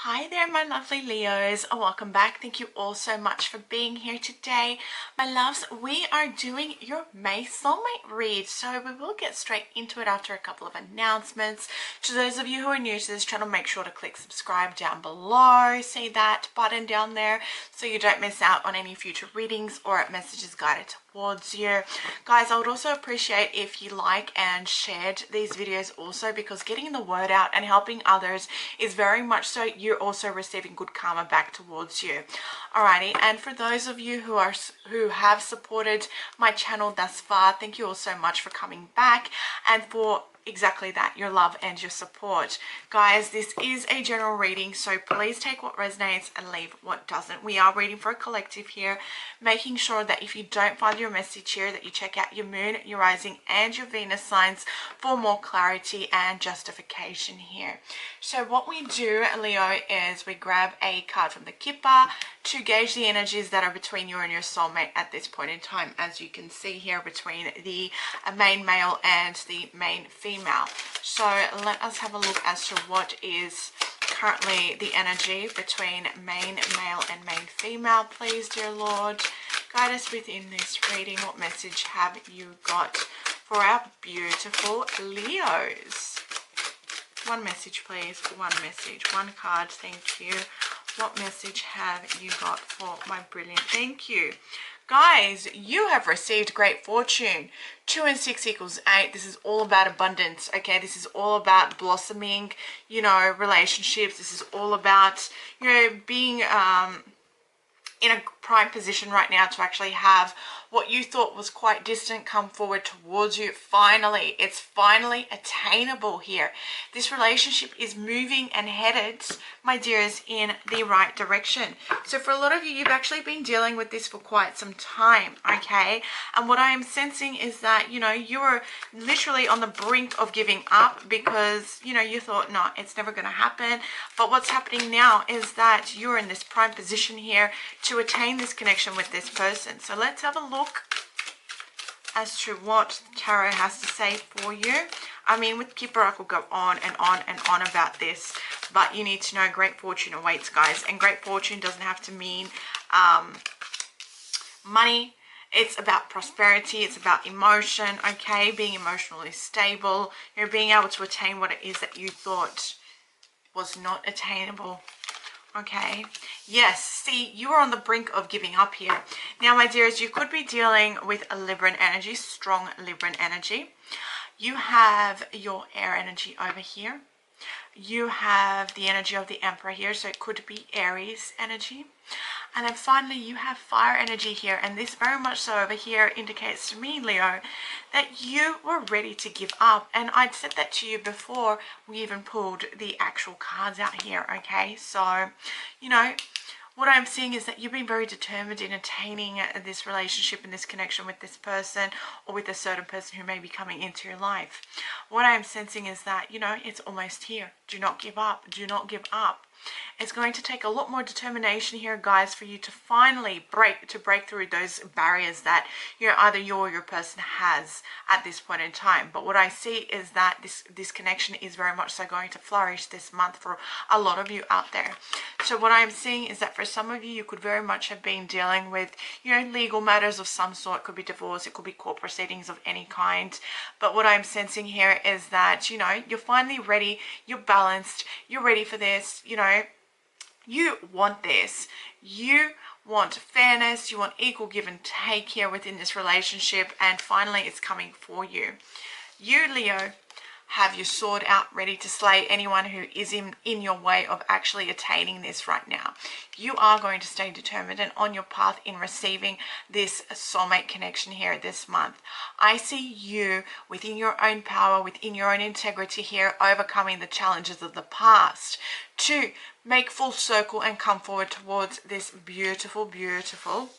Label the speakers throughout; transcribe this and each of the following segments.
Speaker 1: Hi there, my lovely Leos. Welcome back. Thank you all so much for being here today. My loves, we are doing your May soulmate read. So we will get straight into it after a couple of announcements. To those of you who are new to this channel, make sure to click subscribe down below. See that button down there so you don't miss out on any future readings or messages guided towards you. Guys, I would also appreciate if you like and shared these videos also, because getting the word out and helping others is very much so you're also receiving good karma back towards you. Alrighty, and for those of you who have supported my channel thus far, thank you all so much for coming back and for exactly that, your love and your support. Guys, this is a general reading, so please take what resonates and leave what doesn't. We are reading for a collective here, making sure that if you don't find your message here, that you check out your moon, your rising and your Venus signs for more clarity and justification here. So what we do, Leo, is we grab a card from the Kipper to gauge the energies that are between you and your soulmate at this point in time, as you can see here, between the main male and the main female. So let us have a look as to what is currently the energy between main male and main female. Please, dear Lord, guide us within this reading. What message have you got for our beautiful Leos? One message, please. One message. One card. Thank you. What message have you got for my brilliant? Thank you. Guys, you have received great fortune. 2 and 6 equals 8. This is all about abundance, okay? This is all about blossoming, relationships. This is all about, being in a prime position right now to actually have what you thought was quite distant come forward towards you. Finally, it's finally attainable here. This relationship is moving and headed, my dears, in the right direction. So for a lot of you, you've actually been dealing with this for quite some time, okay? And what I am sensing is that, you were literally on the brink of giving up because, you thought, no, it's never going to happen. But what's happening now is that you're in this prime position here to attain this connection with this person. So let's have a look as to what tarot has to say for you. I mean, with Kipper, I could go on and on and on about this, but you need to know great fortune awaits, guys. And great fortune doesn't have to mean money. It's about prosperity. It's about emotion, okay? Being emotionally stable. Being able to attain what it is that you thought was not attainable. Okay, yes, see, you are on the brink of giving up here. Now, my dears, you could be dealing with a Libran energy, strong Libran energy. You have your air energy over here. You have the energy of the Emperor here, so it could be Aries energy. And then finally, you have fire energy here, and this very much so over here indicates to me, Leo, that you were ready to give up. And I'd said that to you before we even pulled the actual cards out here, okay? So, what I'm seeing is that you've been very determined in attaining this relationship and this connection with this person, or with a certain person who may be coming into your life. What I'm sensing is that, it's almost here. Do not give up. Do not give up. It's going to take a lot more determination here, guys, for you to finally break through those barriers that either you or your person has at this point in time. But what I see is that this connection is very much so going to flourish this month for a lot of you out there. So what I'm seeing is that for some of you, you could very much have been dealing with legal matters of some sort. It could be divorce, it could be court proceedings of any kind. But what I'm sensing here is that you're finally ready, you're balanced, you're ready for this. You want this. You want fairness. You want equal give and take here within this relationship. And finally, it's coming for you. You, Leo, have your sword out ready to slay anyone who is in your way of actually attaining this right now. You are going to stay determined and on your path in receiving this soulmate connection here this month. I see you within your own power, within your own integrity here, overcoming the challenges of the past to make full circle and come forward towards this beautiful, beautiful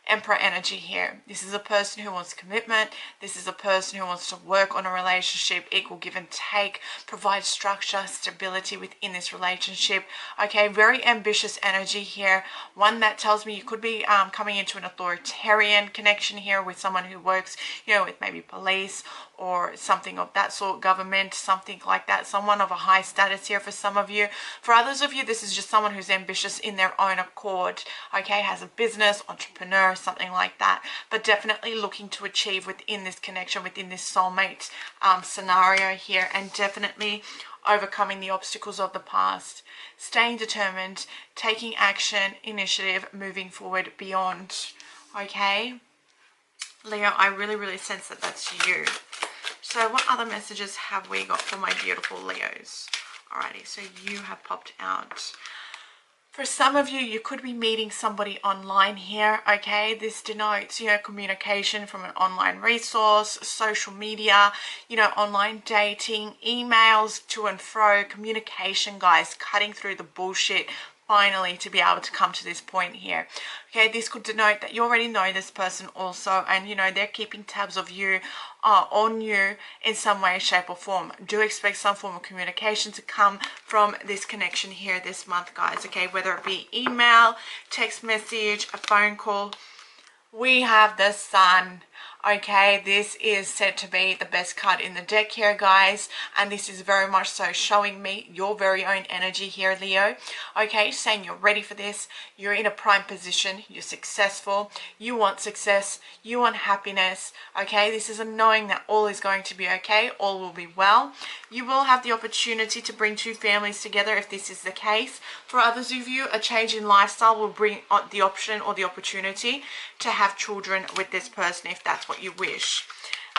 Speaker 1: Emperor energy here. This is a person who wants commitment. This is a person who wants to work on a relationship, equal give and take, provide structure, stability within this relationship. Okay, very ambitious energy here. One that tells me you could be coming into an authoritarian connection here with someone who works, with maybe police or something of that sort, government, something like that, someone of a high status here for some of you. For others of you, this is just someone who's ambitious in their own accord, okay, has a business, entrepreneur, something like that, but definitely looking to achieve within this connection, within this soulmate scenario here, and definitely overcoming the obstacles of the past, staying determined, taking action, initiative, moving forward beyond, okay? Leo, I really sense that that's you. So what other messages have we got for my beautiful Leos? Alrighty, so you have popped out. For some of you, you could be meeting somebody online here, okay? This denotes, you know, communication from an online resource, social media, you know, online dating, emails to and fro, communication, guys, cutting through the bullshit, finally, to be able to come to this point here. Okay, this could denote that you already know this person also, and you know they're keeping tabs of you, on you in some way, shape or form. Do expect some form of communication to come from this connection here this month, guys. Okay, whether it be email, text message, a phone call. We have the Sun. Okay, this is said to be the best card in the deck here, guys, and this is very much so showing me your very own energy here, Leo. Okay, saying you're ready for this, you're in a prime position, you're successful, you want success, you want happiness. Okay, this is a knowing that all is going to be okay, all will be well. You will have the opportunity to bring two families together if this is the case. For others of you, a change in lifestyle will bring the option or the opportunity to have children with this person if that's what you wish.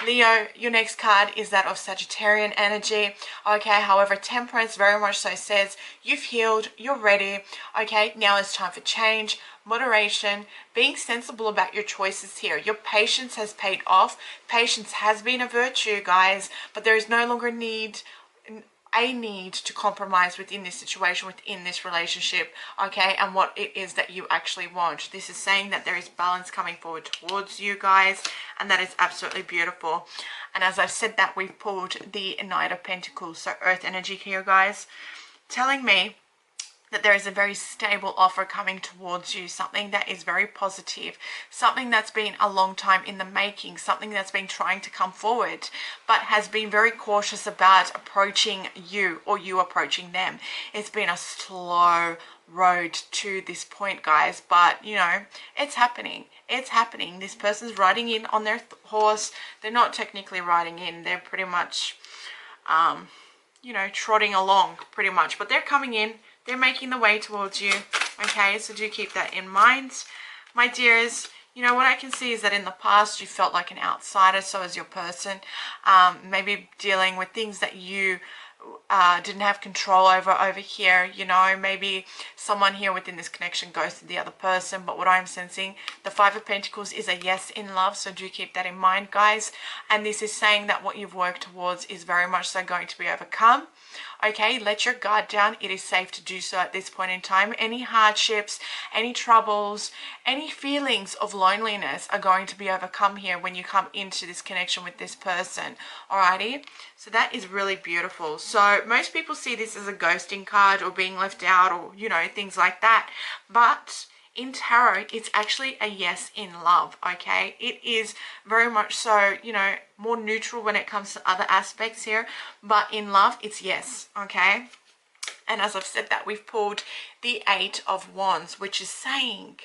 Speaker 1: Leo, your next card is that of Sagittarian energy. Okay, however, Temperance very much so says you've healed, you're ready. Okay, now it's time for change, moderation, being sensible about your choices here. Your patience has paid off. Patience has been a virtue, guys, but there is no longer a need to compromise within this situation, within this relationship, okay, and what it is that you actually want. This is saying that there is balance coming forward towards you, guys, and that is absolutely beautiful. And as I've said that, we've pulled the Knight of Pentacles, so Earth energy here, guys, telling me that there is a very stable offer coming towards you, something that is very positive, something that's been a long time in the making, something that's been trying to come forward, but has been very cautious about approaching you or you approaching them. It's been a slow road to this point, guys, but you know, it's happening. It's happening. This person's riding in on their horse. They're not technically riding in. They're pretty much, you know, trotting along pretty much, but they're coming in. They're making the way towards you, okay? So do keep that in mind, my dears. You know, what I can see is that in the past you felt like an outsider, so as your person, maybe dealing with things that you didn't have control over here, you know, maybe someone here within this connection ghosted the other person, but what I'm sensing, the Five of Pentacles is a yes in love, so do keep that in mind, guys. And this is saying that what you've worked towards is very much so going to be overcome. Okay, let your guard down. It is safe to do so at this point in time. Any hardships, any troubles, any feelings of loneliness are going to be overcome here when you come into this connection with this person. Alrighty, so that is really beautiful. So most people see this as a ghosting card or being left out or, you know, things like that. But in tarot, it's actually a yes in love, okay? It is very much so, you know, more neutral when it comes to other aspects here, but in love, it's yes, okay? And as I've said that, we've pulled the Eight of Wands, which is saying,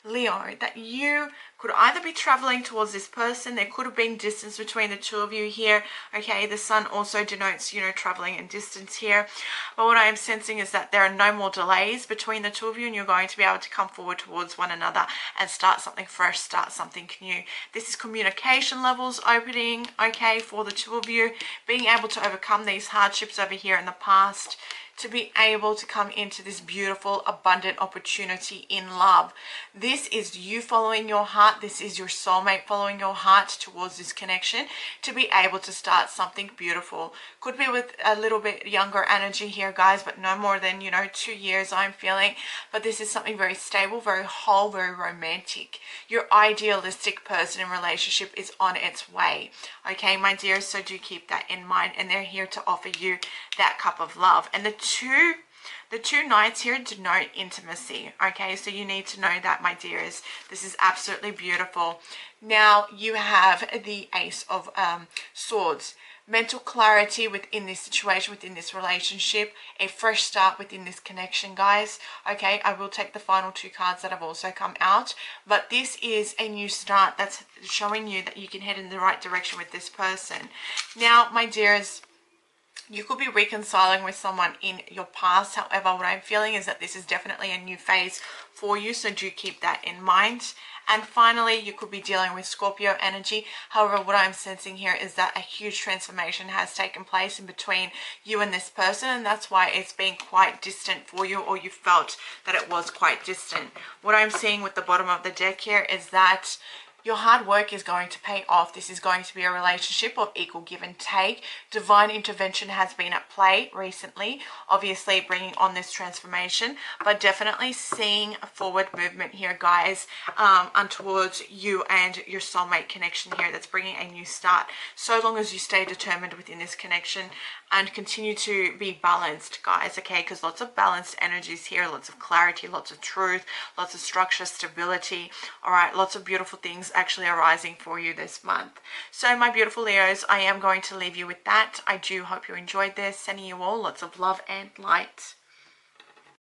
Speaker 1: Leo, that you could either be traveling towards this person. There could have been distance between the two of you here. Okay, the Sun also denotes, you know, traveling and distance here. But what I am sensing is that there are no more delays between the two of you, and you're going to be able to come forward towards one another and start something fresh, start something new. This is communication levels opening, okay, for the two of you, being able to overcome these hardships over here in the past, to be able to come into this beautiful, abundant opportunity in love. This is you following your heart. This is your soulmate following your heart towards this connection to be able to start something beautiful. Could be with a little bit younger energy here, guys, but no more than, you know, 2 years I'm feeling. But this is something very stable, very whole, very romantic. Your idealistic person in relationship is on its way. Okay, my dears, so do keep that in mind. And they're here to offer you that cup of love. And the two The 2 knights here denote intimacy, okay? So you need to know that, my dears. This is absolutely beautiful. Now you have the Ace of Swords. Mental clarity within this situation, within this relationship, a fresh start within this connection, guys. Okay, I will take the final 2 cards that have also come out, but this is a new start that's showing you that you can head in the right direction with this person. Now, my dears, you could be reconciling with someone in your past. However, what I'm feeling is that this is definitely a new phase for you, so do keep that in mind. And finally, you could be dealing with Scorpio energy. However, what I'm sensing here is that a huge transformation has taken place in between you and this person, and that's why it's been quite distant for you, or you felt that it was quite distant. What I'm seeing with the bottom of the deck here is that your hard work is going to pay off. This is going to be a relationship of equal give and take. Divine intervention has been at play recently, obviously bringing on this transformation, but definitely seeing a forward movement here, guys, towards you and your soulmate connection here. That's bringing a new start, so long as you stay determined within this connection and continue to be balanced, guys, okay? Because lots of balanced energies here, lots of clarity, lots of truth, lots of structure, stability, all right? Lots of beautiful things actually arising for you this month. So my beautiful Leos, I am going to leave you with that. I do hope you enjoyed this. Sending you all lots of love and light.